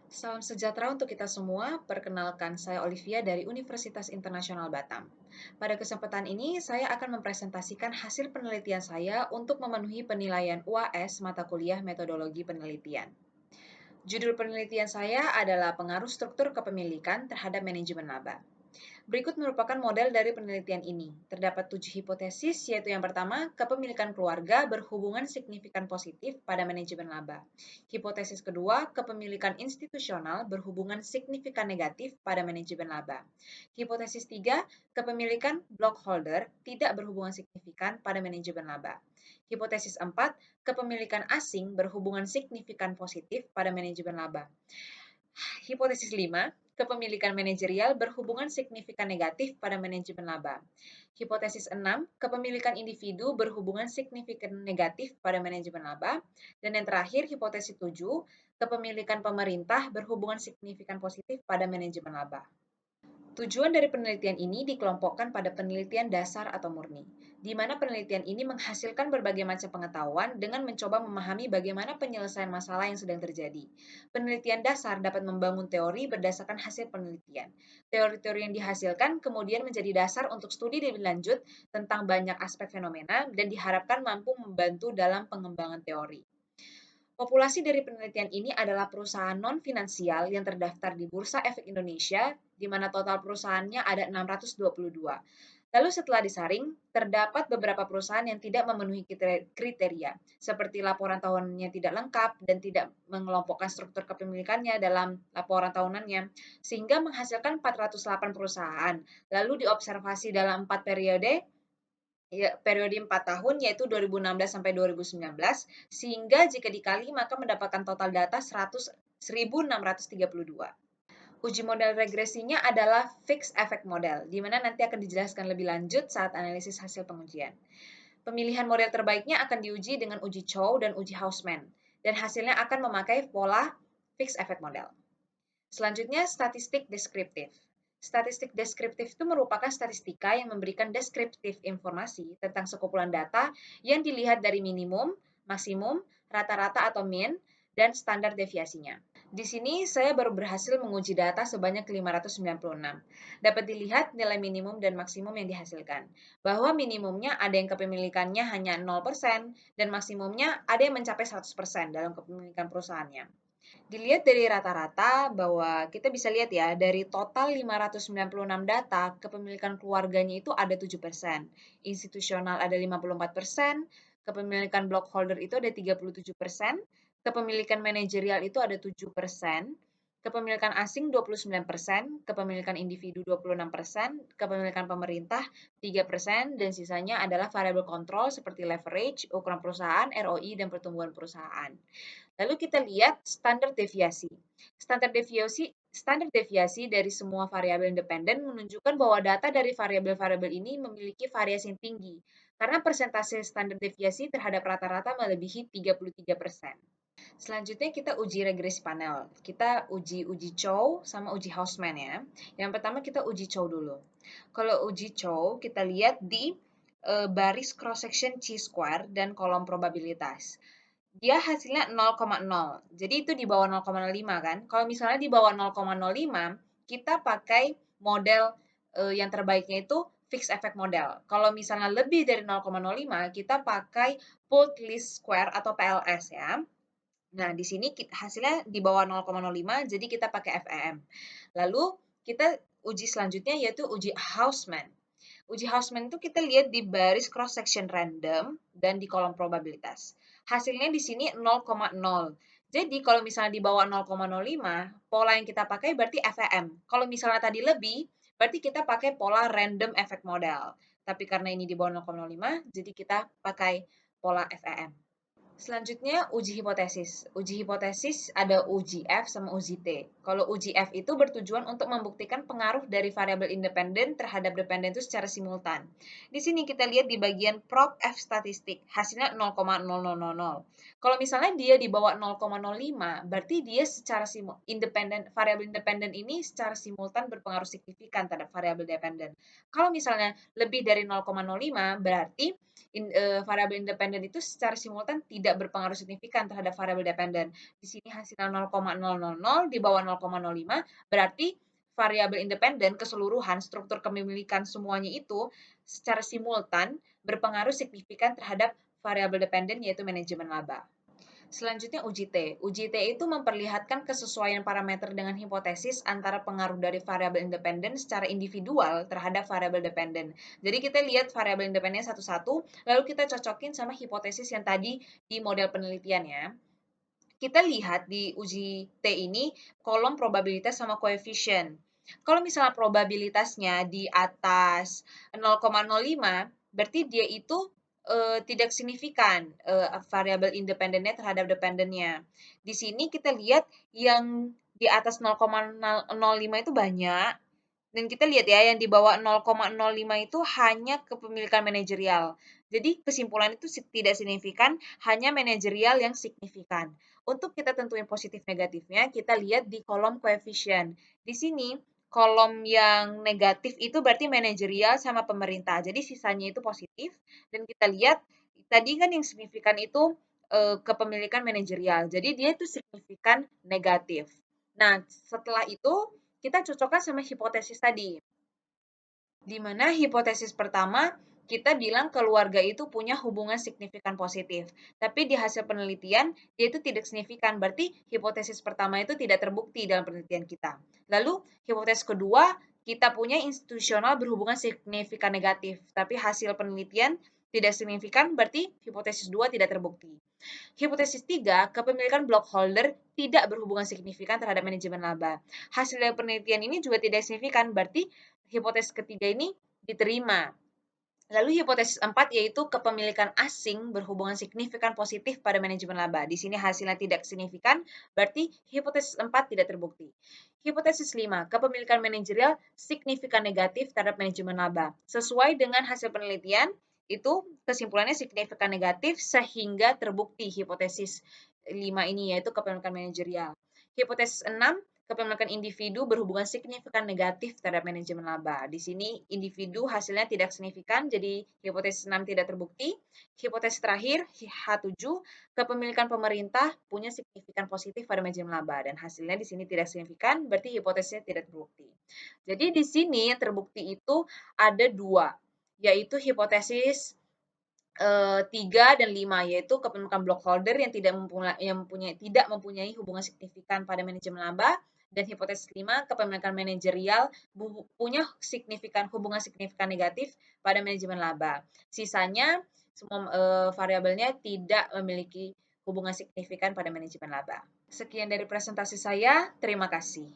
Salam sejahtera untuk kita semua. Perkenalkan, saya Olivia dari Universitas Internasional Batam. Pada kesempatan ini, saya akan mempresentasikan hasil penelitian saya untuk memenuhi penilaian UAS mata kuliah metodologi penelitian. Judul penelitian saya adalah pengaruh struktur kepemilikan terhadap manajemen laba. Berikut merupakan model dari penelitian ini. Terdapat 7 hipotesis, yaitu yang pertama, kepemilikan keluarga berhubungan signifikan positif pada manajemen laba. Hipotesis kedua, kepemilikan institusional berhubungan signifikan negatif pada manajemen laba. Hipotesis tiga, kepemilikan blockholder tidak berhubungan signifikan pada manajemen laba. Hipotesis 4, kepemilikan asing berhubungan signifikan positif pada manajemen laba. Hipotesis 5, kepemilikan manajerial berhubungan signifikan negatif pada manajemen laba. Hipotesis 6, kepemilikan individu berhubungan signifikan negatif pada manajemen laba. Dan yang terakhir, hipotesis 7, kepemilikan pemerintah berhubungan signifikan positif pada manajemen laba. Tujuan dari penelitian ini dikelompokkan pada penelitian dasar atau murni, di mana penelitian ini menghasilkan berbagai macam pengetahuan dengan mencoba memahami bagaimana penyelesaian masalah yang sedang terjadi. Penelitian dasar dapat membangun teori berdasarkan hasil penelitian. Teori-teori yang dihasilkan kemudian menjadi dasar untuk studi lebih lanjut tentang banyak aspek fenomena dan diharapkan mampu membantu dalam pengembangan teori. Populasi dari penelitian ini adalah perusahaan non-finansial yang terdaftar di Bursa Efek Indonesia, di mana total perusahaannya ada 622. Lalu setelah disaring, terdapat beberapa perusahaan yang tidak memenuhi kriteria, seperti laporan tahunannya tidak lengkap dan tidak mengelompokkan struktur kepemilikannya dalam laporan tahunannya, sehingga menghasilkan 408 perusahaan. Lalu diobservasi dalam 4 periode, ya, periode 4 tahun yaitu 2016 sampai 2019, sehingga jika dikali maka mendapatkan total data 1.632. Uji model regresinya adalah fixed effect model, di mana nanti akan dijelaskan lebih lanjut saat analisis hasil pengujian. Pemilihan model terbaiknya akan diuji dengan uji Chow dan uji Hausman, dan hasilnya akan memakai pola fixed effect model. Selanjutnya, statistik deskriptif. Statistik deskriptif itu merupakan statistika yang memberikan deskriptif informasi tentang sekumpulan data yang dilihat dari minimum, maksimum, rata-rata atau mean, dan standar deviasinya. Di sini saya baru berhasil menguji data sebanyak 596. Dapat dilihat nilai minimum dan maksimum yang dihasilkan. Bahwa minimumnya ada yang kepemilikannya hanya 0% dan maksimumnya ada yang mencapai 100% dalam kepemilikan perusahaannya. Dilihat dari rata-rata bahwa kita bisa lihat ya, dari total 596 data, kepemilikan keluarganya itu ada 7%, institusional ada 54%, kepemilikan blockholder itu ada 37%, kepemilikan manajerial itu ada 7%, kepemilikan asing 29%, kepemilikan individu 26%, kepemilikan pemerintah 3%, dan sisanya adalah variabel kontrol seperti leverage, ukuran perusahaan, ROI, dan pertumbuhan perusahaan. Lalu kita lihat standar deviasi. Standar deviasi dari semua variabel independen menunjukkan bahwa data dari variabel-variabel ini memiliki variasi yang tinggi, karena persentase standar deviasi terhadap rata-rata melebihi 33%. Selanjutnya kita uji regresi panel. Kita uji Chow sama uji Hausman ya. Yang pertama kita uji Chow dulu. Kalau uji Chow kita lihat di baris cross section chi-square dan kolom probabilitas. Dia hasilnya 0,0. Jadi itu di bawah 0,05 kan. Kalau misalnya di bawah 0,05, kita pakai model yang terbaiknya itu fixed effect model. Kalau misalnya lebih dari 0,05, kita pakai pooled least square atau PLS ya. Nah, di sini hasilnya di bawah 0,05, jadi kita pakai FEM. Lalu kita uji selanjutnya yaitu uji Hausman. Uji Hausman itu kita lihat di baris cross section random dan di kolom probabilitas. Hasilnya di sini 0,0. Jadi kalau misalnya di bawah 0,05, pola yang kita pakai berarti FEM. Kalau misalnya tadi lebih, berarti kita pakai pola random effect model. Tapi karena ini di bawah 0,05, jadi kita pakai pola FEM. Selanjutnya, uji hipotesis. Uji hipotesis ada uji F sama uji T. Kalau uji F itu bertujuan untuk membuktikan pengaruh dari variabel independen terhadap dependen itu secara simultan. Di sini kita lihat di bagian prop F statistik, hasilnya 0,0000. Kalau misalnya dia di bawah 0,05, berarti dia secara independen, variabel independen ini secara simultan berpengaruh signifikan terhadap variabel dependen. Kalau misalnya lebih dari 0,05, berarti variabel independen itu secara simultan tidak tidak berpengaruh signifikan terhadap variabel dependen. Di sini hasilnya 0,000, di bawah 0,05, berarti variabel independen keseluruhan struktur kepemilikan semuanya itu secara simultan berpengaruh signifikan terhadap variabel dependen yaitu manajemen laba. Selanjutnya uji T. Uji T itu memperlihatkan kesesuaian parameter dengan hipotesis antara pengaruh dari variabel independen secara individual terhadap variabel dependen. Jadi kita lihat variabel independen satu-satu, lalu kita cocokin sama hipotesis yang tadi di model penelitian ya. Kita lihat di uji T ini kolom probabilitas sama koefisien. Kalau misalnya probabilitasnya di atas 0,05, berarti dia itu tidak signifikan variabel independennya terhadap dependennya. Di sini kita lihat yang di atas 0,05 itu banyak, dan kita lihat ya yang di bawah 0,05 itu hanya kepemilikan manajerial. Jadi kesimpulan itu tidak signifikan, hanya manajerial yang signifikan. Untuk kita tentuin positif negatifnya, kita lihat di kolom koefisien. Di sini kolom yang negatif itu berarti manajerial sama pemerintah. Jadi sisanya itu positif. Dan kita lihat tadi kan yang signifikan itu kepemilikan manajerial. Jadi dia itu signifikan negatif. Nah, setelah itu kita cocokkan sama hipotesis tadi. Di mana hipotesis pertama kita bilang keluarga itu punya hubungan signifikan positif. Tapi di hasil penelitian, dia itu tidak signifikan. Berarti hipotesis pertama itu tidak terbukti dalam penelitian kita. Lalu, hipotesis kedua, kita punya institusional berhubungan signifikan negatif. Tapi hasil penelitian tidak signifikan, berarti hipotesis 2 tidak terbukti. Hipotesis 3, kepemilikan blockholder tidak berhubungan signifikan terhadap manajemen laba. Hasil dari penelitian ini juga tidak signifikan, berarti hipotesis ketiga ini diterima. Lalu hipotesis 4 yaitu kepemilikan asing berhubungan signifikan positif pada manajemen laba. Di sini hasilnya tidak signifikan, berarti hipotesis 4 tidak terbukti. Hipotesis 5, kepemilikan manajerial signifikan negatif terhadap manajemen laba. Sesuai dengan hasil penelitian, itu kesimpulannya signifikan negatif sehingga terbukti hipotesis 5 ini yaitu kepemilikan manajerial. Hipotesis 6, kepemilikan individu berhubungan signifikan negatif terhadap manajemen laba. Di sini individu hasilnya tidak signifikan, jadi hipotesis 6 tidak terbukti. Hipotesis terakhir, H7, kepemilikan pemerintah punya signifikan positif pada manajemen laba, dan hasilnya di sini tidak signifikan, berarti hipotesisnya tidak terbukti. Jadi di sini yang terbukti itu ada dua, yaitu hipotesis 3 dan 5, yaitu kepemilikan blockholder yang tidak mempunyai hubungan signifikan pada manajemen laba, dan hipotesis 5, kepemilikan manajerial punya hubungan signifikan negatif pada manajemen laba. Sisanya semua variabelnya tidak memiliki hubungan signifikan pada manajemen laba. Sekian dari presentasi saya, terima kasih.